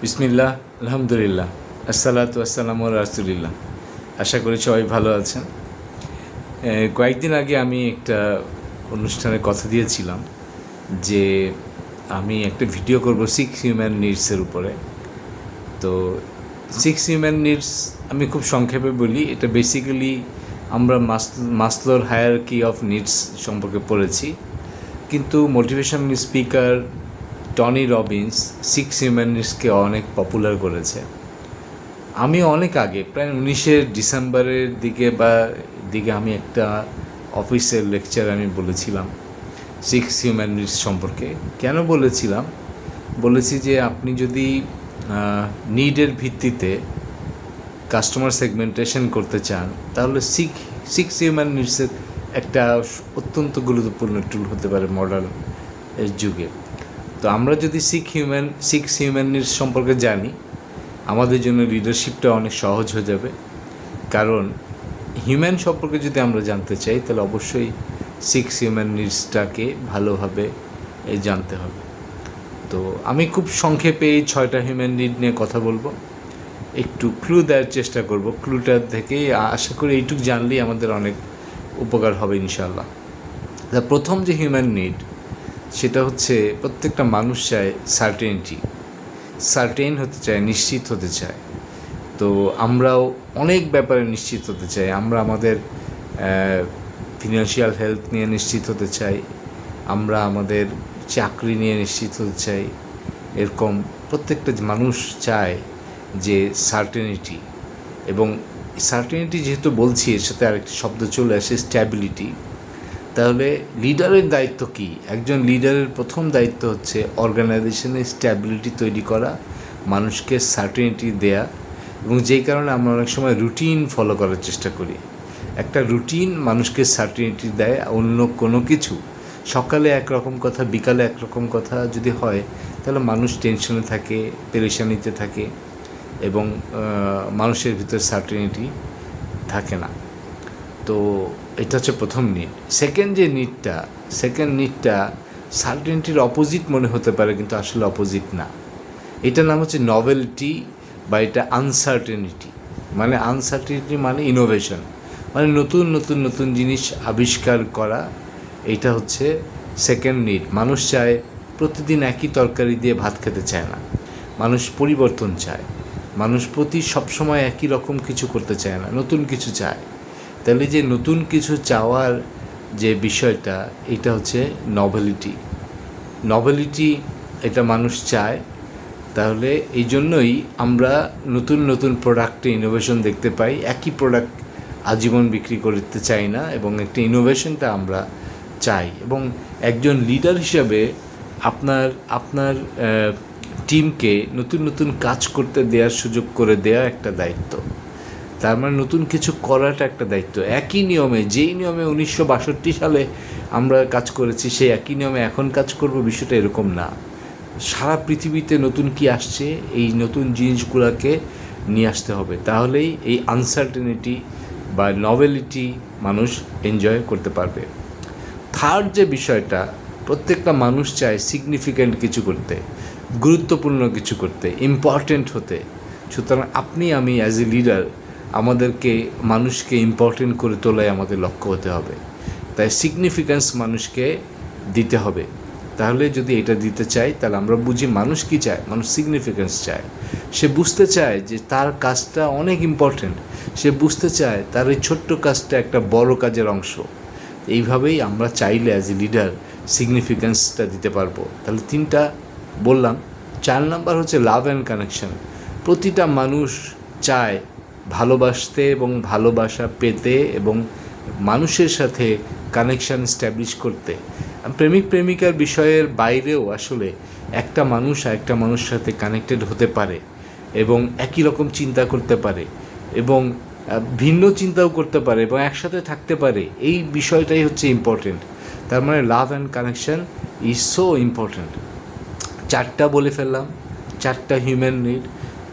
বিসমিল্লাহ, আলহামদুলিল্লাহ, আসসালাতু আসসালামু আলা রাসূলিল্লাহ। আশা করি সবাই ভালো আছেন। কয়েকদিন আগে আমি একটা অনুষ্ঠানে কথা দিয়েছিলাম যে আমি একটা ভিডিও করব 6 হিউম্যান নিডসের উপরে। তো 6 হিউম্যান নিডস আমি খুব সংক্ষেপে বলি। এটা বেসিক্যালি আমরা মাসলোর হায়ারার্কি অফ নিডস সম্পর্কে পড়েছি, কিন্তু motivational speaker Tony Robbins 6 human নিডসকে অনেক পপুলার করেছে। আমি অনেক আগে প্রায় 19শে ডিসেম্বরের দিকে আমি একটা অফিসের লেকচার আমি বলেছিলাম 6 হিউম্যান নিডস সম্পর্কে। কেন বলেছি যে আপনি যদি নিডের ভিত্তিতে কাস্টমার সেগমেন্টেশন করতে চান, তাহলে 6 হিউম্যান নিডসের একটা অত্যন্ত গুরুত্বপূর্ণ টুল হতে পারে মডার্ন যুগে। তো আমরা যদি 6 হিউম্যান নিডস সম্পর্কে জানি, আমাদের জন্য লিডারশিপটা অনেক সহজ হয়ে যাবে। কারণ হিউম্যান সম্পর্কে যদি আমরা জানতে চাই, তাহলে অবশ্যই 6 হিউম্যান নিডসটাকে ভালোভাবে জানতে হবে। তো আমি খুব সংক্ষেপে এই 6টা হিউম্যান নিড নিয়ে কথা বলবো, একটু ক্লু দেওয়ার চেষ্টা করব। ক্লুটা থেকে আশা করি এইটুকু জানলেই আমাদের অনেক উপকার হবে ইনশাল্লাহ। প্রথম যে হিউম্যান নিড, সেটা হচ্ছে প্রত্যেকটা মানুষ চায় সার্টেন হতে চায়, নিশ্চিত হতে চায়। তো আমরাও অনেক ব্যাপারে নিশ্চিত হতে চাই। আমরা আমাদের ফিনান্সিয়াল হেলথ নিয়ে নিশ্চিত হতে চাই, আমরা আমাদের চাকরি নিয়ে নিশ্চিত হতে চাই। এরকম প্রত্যেকটা মানুষ চায় যে সার্টেনিটি। এবং সার্টেনিটি যেহেতু বলছি, এর সাথে আরেকটি শব্দ চলে আসে, স্ট্যাবিলিটি। তাহলে লিডারের দায়িত্ব কী? একজন লিডারের প্রথম দায়িত্ব হচ্ছে অর্গানাইজেশনে স্ট্যাবিলিটি তৈরি করা, মানুষকে সার্টেনিটি দেয়া। এবং যেই কারণে আমরা অনেক সময় রুটিন ফলো করার চেষ্টা করি। একটা রুটিন মানুষকে সার্টেনিটি দেয়। অন্য কোনো কিছু, সকালে একরকম কথা, বিকালে একরকম কথা যদি হয়, তাহলে মানুষ টেনশনে থাকে, পেরেশানিতে থাকে, এবং মানুষের ভিতরে সার্টেনিটি থাকে না। তো এটা হচ্ছে প্রথম নিড। সেকেন্ড নিডটা সার্টেনিটির অপোজিট মনে হতে পারে, কিন্তু আসলে অপোজিট না। এটার নাম হচ্ছে নভেলটি, বা এটা আনসার্টেনিটি। আনসার্টেনিটি মানে ইনোভেশন, মানে নতুন জিনিস আবিষ্কার করা। এইটা হচ্ছে সেকেন্ড নিড। মানুষ চায়, প্রতিদিন একই তরকারি দিয়ে ভাত খেতে চায় না। মানুষ পরিবর্তন চায়। মানুষ সবসময় একই রকম কিছু করতে চায় না, নতুন কিছু চায়। তাহলে যে নতুন কিছু চাওয়ার যে বিষয়টা, এটা হচ্ছে নভেলিটি। এটা মানুষ চায়। তাহলে এই জন্যই আমরা নতুন প্রোডাক্টে ইনোভেশন দেখতে পাই। একই প্রোডাক্ট আজীবন বিক্রি করতে চাই না, এবং একটা ইনোভেশনটা আমরা চাই। এবং একজন লিডার হিসাবে আপনার টিমকে নতুন কাজ করতে দেওয়ার সুযোগ করে দেওয়া একটা দায়িত্ব। তার মানে নতুন কিছু করাটা একটা দায়িত্ব। একই নিয়মে, যেই নিয়মে 1962 সালে আমরা কাজ করেছি, সেই একই নিয়মে এখন কাজ করব, বিষয়টা এরকম না। সারা পৃথিবীতে নতুন কি আসছে, এই নতুন জিনিসগুলোকে নিয়ে আসতে হবে। তাহলেই এই আনসার্টেনিটি বা নভেলিটি মানুষ এনজয় করতে পারবে। থার্ড যে বিষয়টা, প্রত্যেকটা মানুষ চায় সিগনিফিক্যান্ট কিছু করতে, গুরুত্বপূর্ণ কিছু করতে, ইম্পর্ট্যান্ট হতে। সুতরাং আমি অ্যাজ এ লিডার, আমাদেরকে মানুষকে ইম্পর্ট্যান্ট করে তোলাই আমাদের লক্ষ্য হতে হবে। তাই সিগনিফিক্যান্স মানুষকে দিতে হবে। তাহলে যদি এটা দিতে চাই, তাহলে আমরা বুঝি মানুষ কী চায়। মানুষ সিগনিফিক্যান্স চায়। সে বুঝতে চায় যে তার কাজটা অনেক ইম্পর্ট্যান্ট। সে বুঝতে চায় তার এই ছোট্ট কাজটা একটা বড় কাজের অংশ। এইভাবেই আমরা চাইলে অ্যাজ এ লিডার সিগনিফিক্যান্সটা দিতে পারবো। তাহলে 3টা বললাম। 4 নাম্বার হচ্ছে লাভ অ্যান্ড কানেকশন। প্রতিটা মানুষ চায় ভালোবাসতে এবং ভালোবাসা পেতে, এবং মানুষের সাথে কানেকশান স্ট্যাবলিশ করতে। প্রেমিকার বিষয়ের বাইরেও আসলে একটা মানুষ আরেকটা মানুষের সাথে কানেক্টেড হতে পারে, এবং একই রকম চিন্তা করতে পারে, এবং ভিন্ন চিন্তাও করতে পারে, এবং একসাথে থাকতে পারে। এই বিষয়টাই হচ্ছে ইম্পর্টেন্ট। তার মানে love and connection is so important. 4টা বলে ফেললাম, 4টা human need.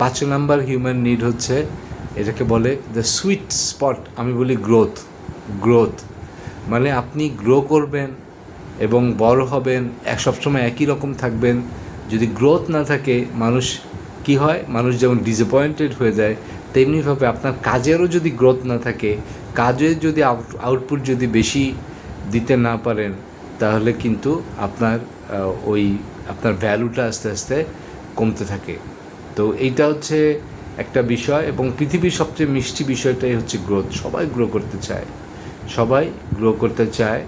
5 number human need হচ্ছে, এটাকে বলে দ্য সুইট স্পট। আমি বলি গ্রোথ। মানে আপনি গ্রো করবেন এবং বড় হবেন, সবসময় একই রকম থাকবেন। যদি গ্রোথ না থাকে, মানুষ কি হয়, মানুষ যেমন ডিসঅ্যাপয়েন্টেড হয়ে যায়, তেমনিভাবে আপনার কাজেরও যদি গ্রোথ না থাকে, কাজের যদি আউটপুট যদি বেশি দিতে না পারেন, তাহলে কিন্তু আপনার ওই আপনার ভ্যালুটা আস্তে আস্তে কমতে থাকে। তো এইটা হচ্ছে একটা বিষয়, এবং পৃথিবীর সবচেয়ে মিষ্টি বিষয়টাই হচ্ছে গ্রোথ। সবাই গ্রো করতে চায়, সবাই গ্রো করতে চায়।